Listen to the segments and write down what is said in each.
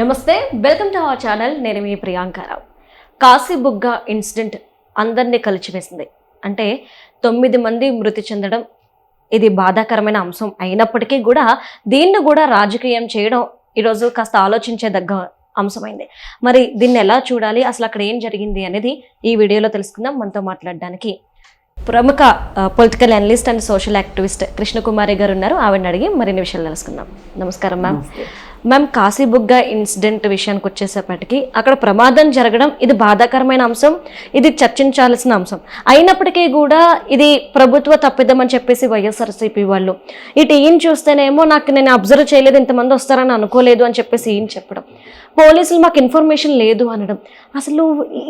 నమస్తే, welcome to our channel. నేను మీ Priyanka Rao. Kashibugga incident అందరినీ కలిచివేసింది. అంటే 9 మంది మృతి చెందడం ఇది బాధాకరమైన అంశం అయినప్పటికీ కూడా దీన్ని కూడా రాజకీయం చేయడం ఈరోజు కాస్త ఆలోచించేదగ్గ అంశమైంది. మరి దీన్ని ఎలా చూడాలి, అసలు అక్కడ ఏం జరిగింది అనేది ఈ వీడియోలో తెలుసుకుందాం. మనతో మాట్లాడడానికి ప్రముఖ political analyst and social activist Krishnakumari గారు ఉన్నారు. ఆవిడని అడిగి మరిన్ని విషయాలు తెలుసుకుందాం. నమస్కారం మ్యామ్. మ్యామ్, కాశీబుగ్గ ఇన్సిడెంట్ విషయానికి వచ్చేసేపటికి అక్కడ ప్రమాదం జరగడం ఇది బాధాకరమైన అంశం, ఇది చర్చించాల్సిన అంశం అయినప్పటికీ కూడా ఇది ప్రభుత్వ తప్పిదమని చెప్పేసి వైఎస్ఆర్సీపీ వాళ్ళు ఇటు ఈయన చూస్తేనేమో నేను అబ్జర్వ్ చేయలేదు, ఇంతమంది వస్తారని అనుకోలేదు అని చెప్పేసి ఈయన చెప్పడం, పోలీసులు మాకు ఇన్ఫర్మేషన్ లేదు అనడం. అసలు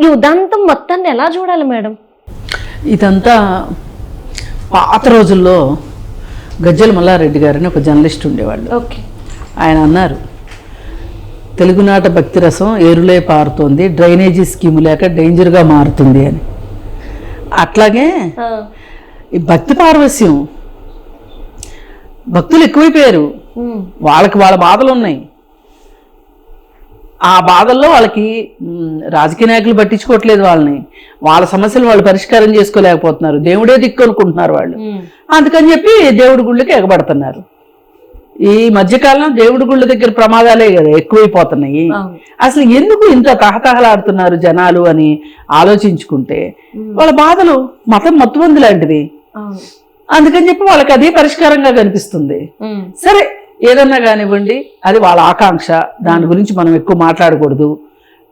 ఈ ఉదంతం మొత్తాన్ని ఎలా చూడాలి మేడం? ఇదంతా పాత రోజుల్లో గజ్జల మల్లారెడ్డి గారని ఒక జర్నలిస్ట్ ఉండేవాళ్ళు. ఓకే. ఆయన అన్నారు, తెలుగునాట భక్తి రసం ఏరులే పారుతోంది, డ్రైనేజీ స్కీము లేక డేంజర్గా మారుతుంది అని. అట్లాగే ఈ భక్తి పారవస్యం, భక్తులు ఎక్కువైపోయారు, వాళ్ళకి వాళ్ళ బాధలు ఉన్నాయి. ఆ బాధల్లో వాళ్ళకి రాజకీయ నాయకులు పట్టించుకోవట్లేదు, వాళ్ళ సమస్యలు వాళ్ళు పరిష్కారం చేసుకోలేకపోతున్నారు, దేవుడే దిక్కు అనుకుంటున్నారు వాళ్ళు. అందుకని చెప్పి దేవుడి గుళ్ళకి ఎగబడుతున్నారు. ఈ మధ్యకాలం దేవుడి గుళ్ళ దగ్గర ప్రమాదాలే కదా ఎక్కువైపోతున్నాయి. అసలు ఎందుకు ఇంత తహతహలాడుతున్నారు జనాలు అని ఆలోచించుకుంటే వాళ్ళ బాధలు మతం మత్తుమంది లాంటిది. అందుకని చెప్పి వాళ్ళకి అదే పరిష్కారంగా కనిపిస్తుంది. సరే, ఏదన్నా కానివ్వండి, అది వాళ్ళ ఆకాంక్ష, దాని గురించి మనం ఎక్కువ మాట్లాడకూడదు.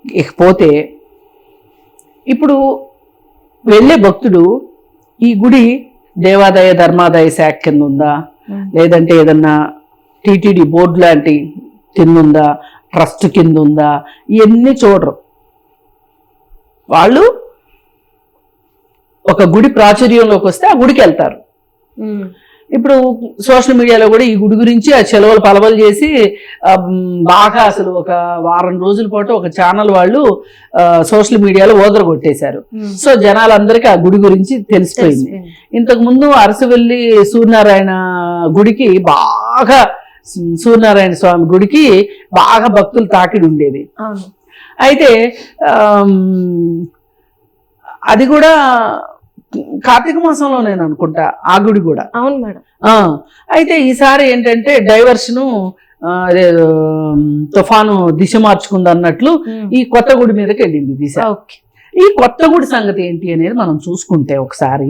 ఇకపోతే ఇప్పుడు వెళ్ళే భక్తుడు ఈ గుడి దేవాదాయ ధర్మాదాయ శాఖ కింద ఉందా, లేదంటే ఏదన్నా టీటీడీ బోర్డు లాంటి కింద ఉందా, ట్రస్ట్ కింద ఉందా, ఇవన్నీ చూడరు. వాళ్ళు ఒక గుడి ప్రాచుర్యంలోకి వస్తే ఆ గుడికి వెళ్తారు. ఇప్పుడు సోషల్ మీడియాలో కూడా ఈ గుడి గురించి ఆ చెలవలు పలవలు చేసి బాగా అసలు ఒక వారం రోజుల పాటు ఒక ఛానల్ వాళ్ళు సోషల్ మీడియాలో ఓదర కొట్టేశారు. సో జనాలందరికీ ఆ గుడి గురించి తెలిసిపోయింది. ఇంతకు ముందు అరసవెల్లి సూర్యనారాయణ గుడికి బాగా, సూర్యనారాయణ స్వామి గుడికి బాగా భక్తులు తాకిడి ఉండేది. అయితే అది కూడా కార్తీక మాసంలో నేను అనుకుంటా ఆ గుడి కూడా. అవును మేడం. అయితే ఈసారి ఏంటంటే డైవర్షను తుఫాను దిశ మార్చుకుంది అన్నట్లు ఈ కొత్త గుడి మీదకి వెళ్ళింది దిశ. ఈ కొత్త గుడి సంగతి ఏంటి అనేది మనం చూసుకుంటే ఒకసారి,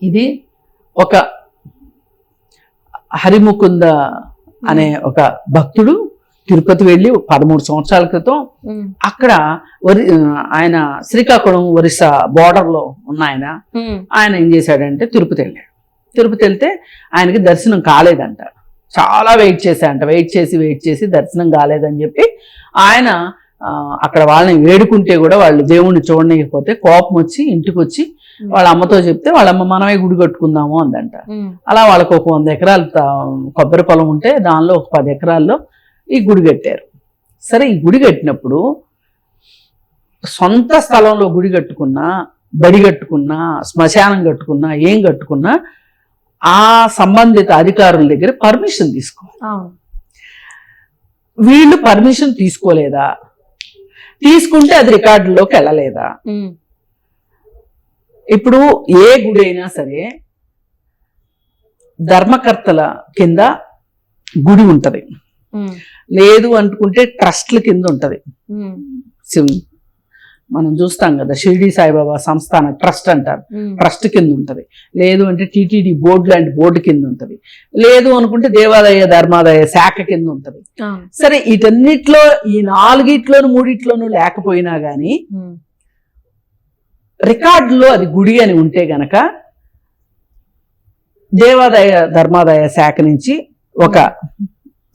ఇది ఒక హరిముకుంద అనే ఒక భక్తుడు తిరుపతి వెళ్ళి 13 సంవత్సరాల క్రితం అక్కడ ఆయన శ్రీకాకుళం ఒరిస్సా బోర్డర్ లో ఉన్న ఆయన ఏం చేశాడంటే తిరుపతి వెళ్ళాడు. తిరుపతి వెళ్తే ఆయనకి దర్శనం కాలేదంట. చాలా వెయిట్ చేసి దర్శనం కాలేదని చెప్పి ఆయన అక్కడ వాళ్ళని వేడుకుంటే కూడా వాళ్ళు దేవుణ్ణి చూడలేకపోతే కోపం వచ్చి ఇంటికి వచ్చి వాళ్ళ అమ్మతో చెప్తే వాళ్ళమ్మ మనమే గుడి కట్టుకుందాము అందంట. అలా వాళ్ళకు ఒక 100 ఎకరాలు కొబ్బరి పొలం ఉంటే దానిలో ఒక 10 ఎకరాల్లో ఈ గుడి కట్టారు. సరే, ఈ గుడి కట్టినప్పుడు సొంత స్థలంలో గుడి కట్టుకున్నా, బడి కట్టుకున్నా, శ్మశానం కట్టుకున్నా, ఏం కట్టుకున్నా ఆ సంబంధిత అధికారుల దగ్గర పర్మిషన్ తీసుకోవాలి. వీళ్ళు పర్మిషన్ తీసుకోలేదా, తీసుకుంటే అది రికార్డులోకి వెళ్ళలేదా? ఇప్పుడు ఏ గుడి అయినా సరే ధర్మకర్తల కింద గుడి ఉంటది, లేదు అనుకుంటే ట్రస్ట్ల కింద ఉంటది. మనం చూస్తాం కదా, షిరిడి సాయిబాబా సంస్థాన ట్రస్ట్ అంటారు, ట్రస్ట్ కింద ఉంటది. లేదు అంటే టీటీడీ బోర్డు లాంటి బోర్డు కింద ఉంటది. లేదు అనుకుంటే దేవాదాయ ధర్మాదాయ శాఖ కింద ఉంటది. సరే, వీటన్నిటిలో ఈ 4 3 లేకపోయినా గానీ రికార్డులో అది గుడి అని ఉంటే గనక దేవాదాయ ధర్మాదాయ శాఖ నుంచి ఒక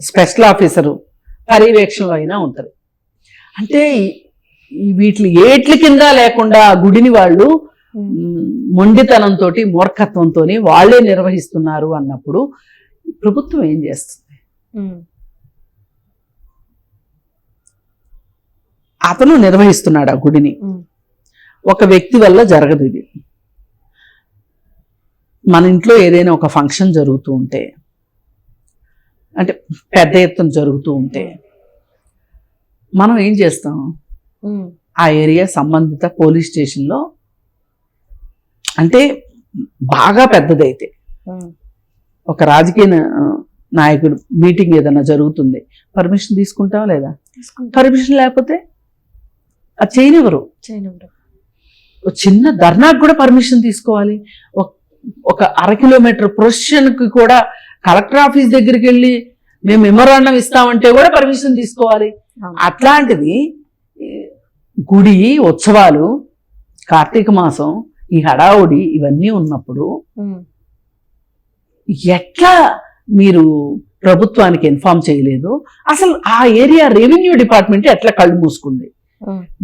స్పెషల్ ఆఫీసరు పర్యవేక్షణలో అయినా ఉంటది. అంటే వీటి ఏట్ల కింద లేకుండా ఆ గుడిని వాళ్ళు మొండితనంతో, మూర్ఖత్వంతో వాళ్ళే నిర్వహిస్తున్నారు అన్నప్పుడు ప్రభుత్వం ఏం చేస్తుంది? అతను నిర్వహిస్తున్నాడు ఆ గుడిని. ఒక వ్యక్తి వల్ల జరగదు ఇది. మన ఇంట్లో ఏదైనా ఒక ఫంక్షన్ జరుగుతూ ఉంటే, అంటే పెద్ద ఎత్తున జరుగుతూ ఉంటే, మనం ఏం చేస్తాం, ఆ ఏరియా సంబంధిత పోలీస్ స్టేషన్లో, అంటే బాగా పెద్దదైతే ఒక రాజకీయ నాయకుడు మీటింగ్ ఏదైనా జరుగుతుంది, పర్మిషన్ తీసుకుంటాం లేదా? పర్మిషన్ లేకపోతే అది చేయనివ్వరు. చిన్న ధర్నాకు కూడా పర్మిషన్ తీసుకోవాలి. ఒక 1/2 కిలోమీటర్ ప్రొసెషన్కి కూడా కలెక్టర్ ఆఫీస్ దగ్గరికి వెళ్ళి మేము మెమోరాండం ఇస్తామంటే కూడా పర్మిషన్ తీసుకోవాలి. అట్లాంటిది గుడి ఉత్సవాలు, కార్తీక మాసం, ఈ హడావుడి ఇవన్నీ ఉన్నప్పుడు ఎట్లా మీరు ప్రభుత్వానికి ఇన్ఫార్మ్ చేయలేదు? అసలు ఆ ఏరియా రెవెన్యూ డిపార్ట్మెంట్ ఎట్లా కళ్ళు మూసుకుంది?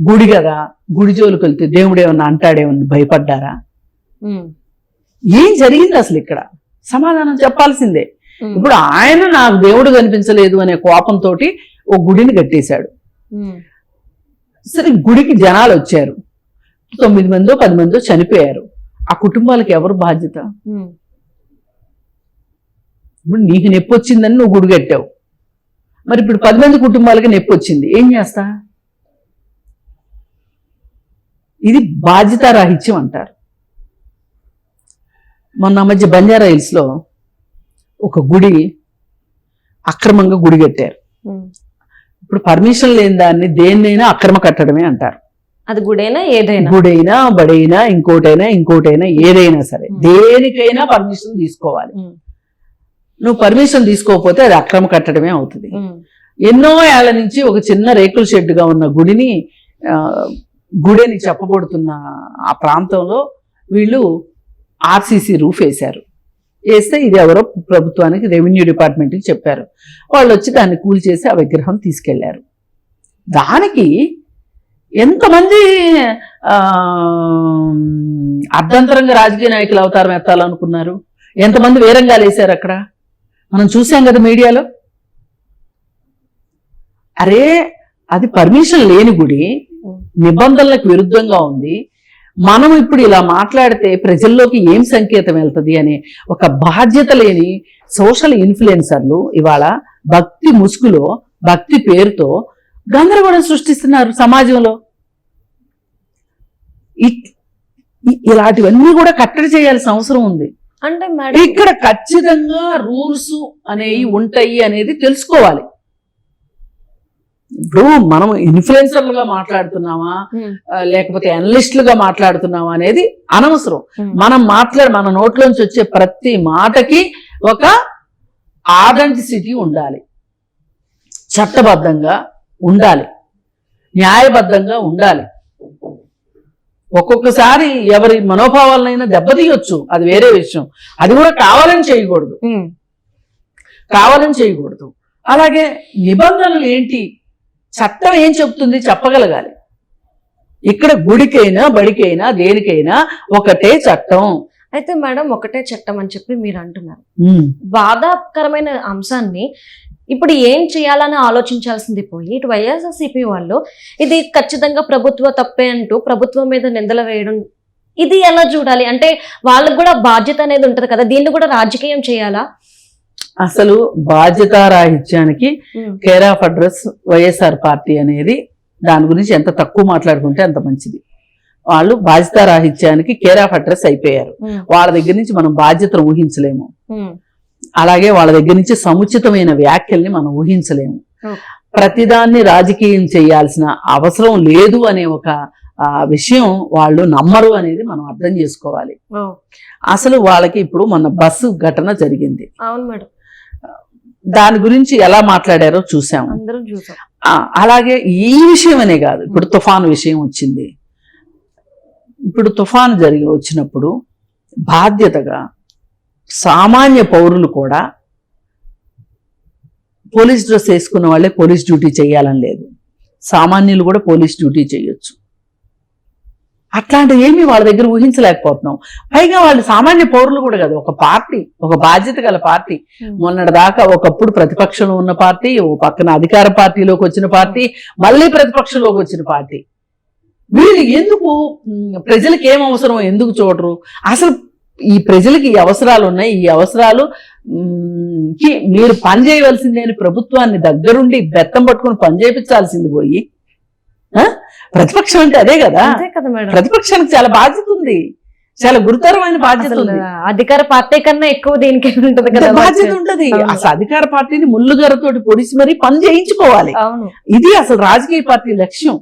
గుడి కదా, గుడి జోలికి వెళ్తే దేవుడు ఏమన్నా అంటాడేమన్నా భయపడ్డారా? ఏం జరిగింది అసలు ఇక్కడ? సమాధానం చెప్పాల్సిందే. ఇప్పుడు ఆయన నాకు దేవుడు కనిపించలేదు అనే కోపంతో ఓ గుడిని కట్టేశాడు. సరే, గుడికి జనాలు వచ్చారు, 9 మందో 10 మందో చనిపోయారు. ఆ కుటుంబాలకు ఎవరు బాధ్యత? ఇప్పుడు నీకు నొప్పి వచ్చిందని నువ్వు గుడి కట్టావు, మరి ఇప్పుడు 10 మంది కుటుంబాలకి నొప్పి వచ్చింది, ఏం చేస్తా? ఇది బాధ్యతారాహిత్యం అంటారు. మొన్న మధ్య బంజారా హిల్స్ లో ఒక గుడి అక్రమంగా గుడి కట్టారు. ఇప్పుడు పర్మిషన్ లేని దాన్ని దేన్నైనా అక్రమ కట్టడమే అంటారు. అది గుడైనా ఏదైనా, గుడైనా బడైనా ఇంకోటైనా ఏదైనా సరే దేనికైనా పర్మిషన్ తీసుకోవాలి. నువ్వు పర్మిషన్ తీసుకోకపోతే అది అక్రమ కట్టడమే అవుతుంది. ఎన్నో ఏళ్ల నుంచి ఒక చిన్న రేకుల షెడ్గా ఉన్న గుడిని గుడిని చెప్పబడుతున్న ఆ ప్రాంతంలో వీళ్ళు ఆర్సీసీ రూఫ్ వేశారు. వేస్తే ఇది ఎవరో ప్రభుత్వానికి రెవెన్యూ డిపార్ట్మెంట్కి చెప్పారు. వాళ్ళు వచ్చి దాన్ని కూల్చేసి ఆ విగ్రహం తీసుకెళ్లారు. దానికి ఎంతమంది అర్ధంతరంగా రాజకీయ నాయకులు అవతారం ఎత్తాలనుకున్నారు, ఎంతమంది వేరంగా లేశారు అక్కడ మనం చూసాం కదా మీడియాలో. అరే, అది పర్మిషన్ లేని గుడి, నిబంధనలకు విరుద్ధంగా ఉంది, మనం ఇప్పుడు ఇలా మాట్లాడితే ప్రజల్లోకి ఏం సంకేతం వెళ్తుంది అనే ఒక బాధ్యత లేని సోషల్ ఇన్ఫ్లుయెన్సర్లు ఇవాళ భక్తి ముసుగులో, భక్తి పేరుతో గందరగోళం సృష్టిస్తున్నారు సమాజంలో. ఇలాంటివన్నీ కూడా కట్టడి చేయాల్సిన అవసరం ఉంది. అంటే ఇక్కడ ఖచ్చితంగా రూల్స్ అనేవి ఉంటాయి అనేది తెలుసుకోవాలి. ఇప్పుడు మనం ఇన్ఫ్లుయెన్సర్లుగా మాట్లాడుతున్నామా లేకపోతే అనలిస్టులుగా మాట్లాడుతున్నామా అనేది అనవసరం. మనం మన నోట్లోంచి వచ్చే ప్రతి మాటకి ఒక ఆథెంటిసిటీ ఉండాలి, చట్టబద్ధంగా ఉండాలి, న్యాయబద్ధంగా ఉండాలి. ఒక్కొక్కసారి ఎవరి మనోభావాలనైనా దెబ్బతీయొచ్చు, అది వేరే విషయం. అది కూడా కావాలని చేయకూడదు. అలాగే నిబంధనలు ఏంటి, చట్టం ఏం చెప్తుంది చెప్పగలగాలి. ఇక్కడ గుడికైనా బడికైనా దేనికైనా ఒకటే చట్టం. అయితే మేడం, ఒకటే చట్టం అని చెప్పి మీరు అంటున్నారు. బాధాకరమైన అంశాన్ని ఇప్పుడు ఏం చేయాలని ఆలోచించాల్సింది పోయి ఇటు వైఎస్ఆర్సీపీ వాళ్ళు ఇది ఖచ్చితంగా ప్రభుత్వ తప్పే అంటూ ప్రభుత్వం మీద నిందలు వేయడం, ఇది ఎలా చూడాలి? అంటే వాళ్ళకు కూడా బాధ్యత అనేది ఉంటది కదా, దీన్ని కూడా రాజకీయం చేయాలా? అసలు బాధ్యతారాహిత్యానికి care of address YSR party అనేది, దాని గురించి ఎంత తక్కువ మాట్లాడుకుంటే అంత మంచిది. వాళ్ళు బాధ్యతారాహిత్యానికి కేర్ ఆఫ్ అడ్రస్ అయిపోయారు. వాళ్ళ దగ్గర నుంచి మనం బాధ్యతను ఊహించలేము, అలాగే వాళ్ళ దగ్గర నుంచి సముచితమైన వ్యాఖ్యల్ని మనం ఊహించలేము. ప్రతిదాన్ని రాజకీయం చేయాల్సిన అవసరం లేదు అనే ఒక విషయం వాళ్ళు నమ్మరు అనేది మనం అర్థం చేసుకోవాలి. అసలు వాళ్ళకి ఇప్పుడు మన బస్సు ఘటన జరిగింది, అవును మేడం, దాని గురించి ఎలా మాట్లాడారో చూసాము. అలాగే ఈ విషయం అనే కాదు, ఇప్పుడు తుఫాను విషయం వచ్చింది. ఇప్పుడు తుఫాను వచ్చినప్పుడు బాధ్యతగా సామాన్య పౌరులు కూడా పోలీస్ డ్రెస్ వేసుకున్న వాళ్ళే పోలీస్ డ్యూటీ చేయాలని లేదు, సామాన్యులు కూడా పోలీస్ డ్యూటీ చేయొచ్చు. అట్లాంటివి ఏమీ వాళ్ళ దగ్గర ఊహించలేకపోతున్నాం. పైగా వాళ్ళు సామాన్య పౌరులు కూడా కాదు, ఒక పార్టీ, ఒక బాధ్యత గల పార్టీ. మొన్నటి దాకా ఒకప్పుడు ప్రతిపక్షంలో ఉన్న పార్టీ, ఓ పక్కన అధికార పార్టీలోకి వచ్చిన పార్టీ, మళ్ళీ ప్రతిపక్షంలోకి వచ్చిన పార్టీ. వీళ్ళు ఎందుకు ప్రజలకు ఏం అవసరం ఎందుకు చూడరు? అసలు ఈ ప్రజలకి ఈ అవసరాలు ఉన్నాయి, ఈ అవసరాలు మీరు పని చేయవలసిందే అని ప్రభుత్వాన్ని దగ్గరుండి బెత్తం పట్టుకుని పని చేయించాల్సింది పోయి ప్రతిపక్షం అంటే అదే కదా. అంతే కదా మేడం. ప్రతిపక్షానికి చాలా బాధ్యత ఉంది, చాలా గురుతరమైన బాధ్యత అసలు ఉంది. అధికార పార్టీ కన్నా ఎక్కువ దీనికి ఉంటది కదా బాధ్యత ఉంటది. అవును. అసలు అధికార పార్టీని ముళ్ళుగరతోటి పొడిచి మరీ పని చేయించుకోవాలి. అవును. ఇది అసలు రాజకీయ పార్టీ లక్ష్యం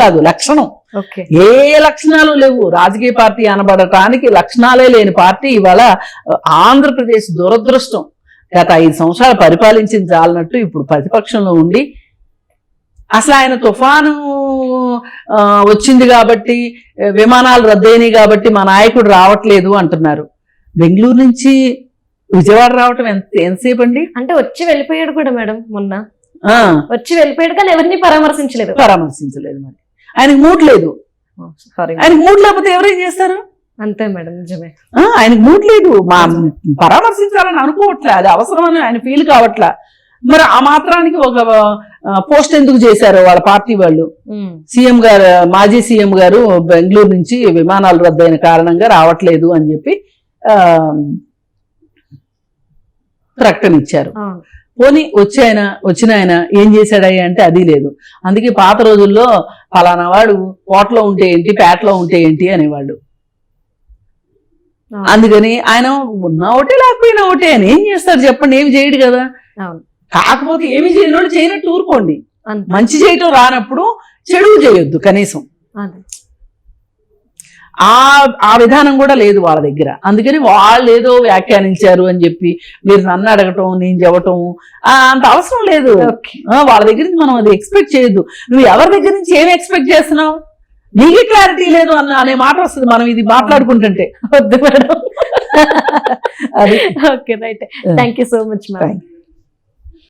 కాదు, లక్షణం. ఓకే. ఏ లక్షణాలు లేవు. రాజకీయ పార్టీ అనబడటానికి లక్షణాలే లేని పార్టీ ఇవాళ ఆంధ్రప్రదేశ్ దురదృష్టం. గత 5 సంవత్సరాలు పరిపాలించింది చాలన్నట్టు ఇప్పుడు ప్రతిపక్షంలో ఉండి అసలు ఆయన తుఫాను వచ్చింది కాబట్టి విమానాలు రద్దయినాయి కాబట్టి మా నాయకుడు రావట్లేదు అంటున్నారు. బెంగళూరు నుంచి విజయవాడ రావటం ఎంతసేపు అండి? అంటే వచ్చి వెళ్ళిపోయాడు కూడా మేడం. మొన్న వచ్చి వెళ్ళిపోయాడు కానీ ఎవరిని పరామర్శించలేదు. మరి ఆయనకు మూడ్ లేదు. ఆయనకు మూడ్ లేకపోతే ఎవరేం చేస్తారు? అంతే మేడం, నిజమే. ఆయనకు మూడ్ లేదు, పరామర్శించాలని అనుకోవట్లే, అది అవసరమని ఆయన ఫీల్ కావట్లే. మరి ఆ మాత్రానికి ఒక పోస్ట్ ఎందుకు చేశారు వాళ్ళ పార్టీ వాళ్ళు? సీఎం గారు, మాజీ సీఎం గారు బెంగళూరు నుంచి విమానాలు రద్దయిన కారణంగా రావట్లేదు అని చెప్పి ప్రకటన ఇచ్చారు. పోనీ వచ్చిన ఆయన ఏం చేశాడయ్యా అంటే అది లేదు. అందుకే పాత రోజుల్లో ఫలానా వాడు కోటలో ఉంటే ఏంటి, పేటలో ఉంటే ఏంటి అనేవాళ్ళు. అందుకని ఆయన ఉన్నా ఒకటే లేకపోయినా ఒకటే అని ఏం చేస్తారు చెప్పండి? ఏమి చేయడు కదా. కాకపోతే ఏమి చేయనోడు చేయనట్టు ఊరుకోండి. మంచి చేయటం రానప్పుడు చెడు చేయొద్దు కనీసం. ఆ విధానం కూడా లేదు వాళ్ళ దగ్గర. అందుకని వాళ్ళు ఏదో వ్యాఖ్యానించారు అని చెప్పి మీరు నన్ను అడగటం, నేను చెప్పటం అంత అవసరం లేదు. వాళ్ళ దగ్గర నుంచి మనం అది ఎక్స్పెక్ట్ చేయొద్దు. నువ్వు ఎవరి దగ్గర నుంచి ఏమి ఎక్స్పెక్ట్ చేస్తున్నావు? నీకే క్లారిటీ లేదు అనే మాట వస్తుంది మనం ఇది మాట్లాడుకుంటుంటే. వద్దు madam. Okay, right. Thank you so much madam.